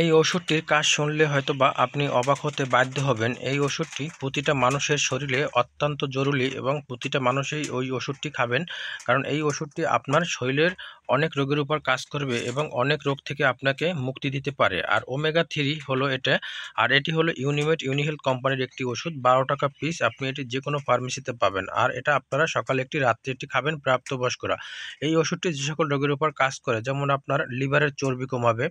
এই ওষুধটির কাজ শুনলে হয়তোবা আপনি অবাক হতে বাধ্য হবেন। এই ওষুধটি প্রতিটা মানুষের শরীরে অত্যন্ত জরুরি এবং প্রতিটা মানুষই ওই ওষুধটি খাবেন। কারণ এই ওষুধটি আপনার শরীরের অনেক রোগের উপর কাজ করবে এবং অনেক রোগ থেকে আপনাকে মুক্তি দিতে পারে। আর ওমেগা-3 হলো এটা। আর এটি হলো ইউনিমেড ইউনিহেলথ কোম্পানির একটি ওষুধ, ১২ টাকা পিস। আপনি এটি যে কোনো ফার্মেসিতে পাবেন। আর এটা আপনারা সকালে একটি, রাত্রে একটি খাবেন প্রাপ্তবয়স্করা। এই ওষুধটি যে সকল রোগের উপর কাজ করে, যেমন আপনার লিভারের চর্বি কমাবে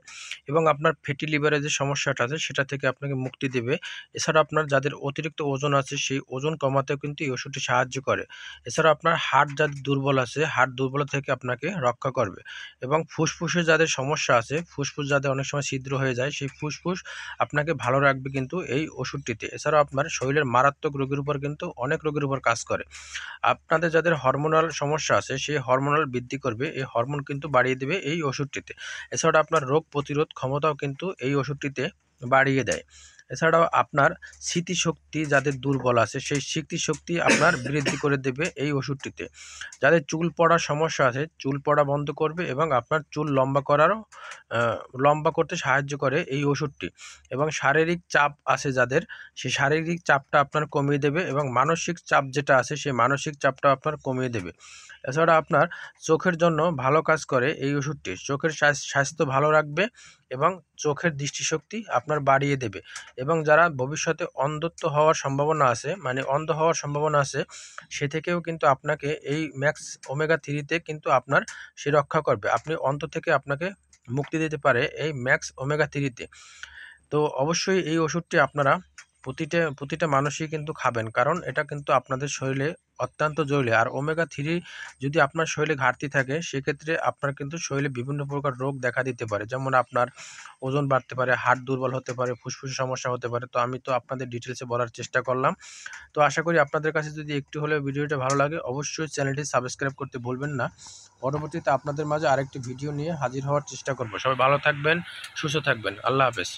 এবং আপনার ফ্যাটি লিভারের যে সমস্যাটা আছে সেটা থেকে আপনাকে মুক্তি দেবে। এছাড়া আপনার যাদের অতিরিক্ত ওজন আছে সেই ওজন কমাতেও কিন্তু এই ওষুধটি সাহায্য করে। এছাড়া আপনার হার্ট যাদের দুর্বল আছে, হার্ট দুর্বলতা থেকে আপনাকে রক্ষা করবে এবং ফুসফুসে যাদের সমস্যা আছে, ফুসফুস যাদের অনেক সময় ছিদ্র হয়ে যায়, সেই ফুসফুস আপনাকে ভালো রাখবে কিন্তু এই ওষুধটিতে। এছাড়াও আপনার শরীরের মারাত্মক রোগের উপর কিন্তু অনেক রোগের উপর কাজ করে। আপনাদের যাদের হরমোনাল সমস্যা আছে সেই হরমোনাল বৃদ্ধি করবে, এই হরমোন কিন্তু বাড়িয়ে দেবে এই ওষুধটিতে। এছাড়া আপনার রোগ প্রতিরোধ ক্ষমতাও কিন্তু এই ওষুধটিতে বাড়িয়ে দেয়। এছাড়াও আপনার স্মৃতিশক্তি যাদের দুর্বল আছে সেই স্মৃতিশক্তি আপনার বৃদ্ধি করে দেবে এই ওষুধটিতে। যাদের চুল পড়ার সমস্যা আছে চুল পড়া বন্ধ করবে এবং আপনার চুল লম্বা করতে সাহায্য করে এই ওষুধটি। এবং শারীরিক চাপ আছে যাদের, সেই শারীরিক চাপটা আপনার কমিয়ে দেবে এবং মানসিক চাপ যেটা আছে সেই মানসিক চাপটা আপনার কমিয়ে দেবে। এছাড়া আপনার চোখের জন্য ভালো কাজ করে এই ওষুধটি। চোখের স্বাস্থ্য ভালো রাখবে এবং চোখের দৃষ্টিশক্তি আপনার বাড়িয়ে দেবে। এবং যারা ভবিষ্যতে অন্ধত্ব হওয়ার সম্ভাবনা আছে, মানে অন্ধ হওয়ার সম্ভাবনা আছে, সে থেকেও কিন্তু আপনাকে এই ম্যাক্স ওমেগা-3 কিন্তু আপনার সে রক্ষা করবে। আপনি অন্ধ থেকে আপনাকে মুক্তি দিতে পারে এই ম্যাক্স ওমেগা-3। তো অবশ্যই এই ওষুধটি আপনারা প্রতিটা মানুষই কিন্তু খাবেন, কারণ এটা কিন্তু আপনাদের শরীরে অত্যন্ত জরুরি। আর ওমেগা-3 যদি আপনার শরীরে ঘাটতি থাকে সেক্ষেত্রে আপনার কিন্তু শরীরে বিভিন্ন প্রকার রোগ দেখা দিতে পারে, যেমন আপনার ওজন বাড়তে পারে, হার্ট দুর্বল হতে পারে, ফুসফুসের সমস্যা হতে পারে। তো আমি তো আপনাদের ডিটেলসে বলার চেষ্টা করলাম। তো আশা করি আপনাদের কাছে যদি একটু হলেও ভিডিওটা ভালো লাগে অবশ্যই চ্যানেলটি সাবস্ক্রাইব করতে ভুলবেন না। পরবর্তীতে আপনাদের মাঝে আরেকটি ভিডিও নিয়ে হাজির হওয়ার চেষ্টা করব। সবাই ভালো থাকবেন, সুস্থ থাকবেন। আল্লাহ হাফেজ।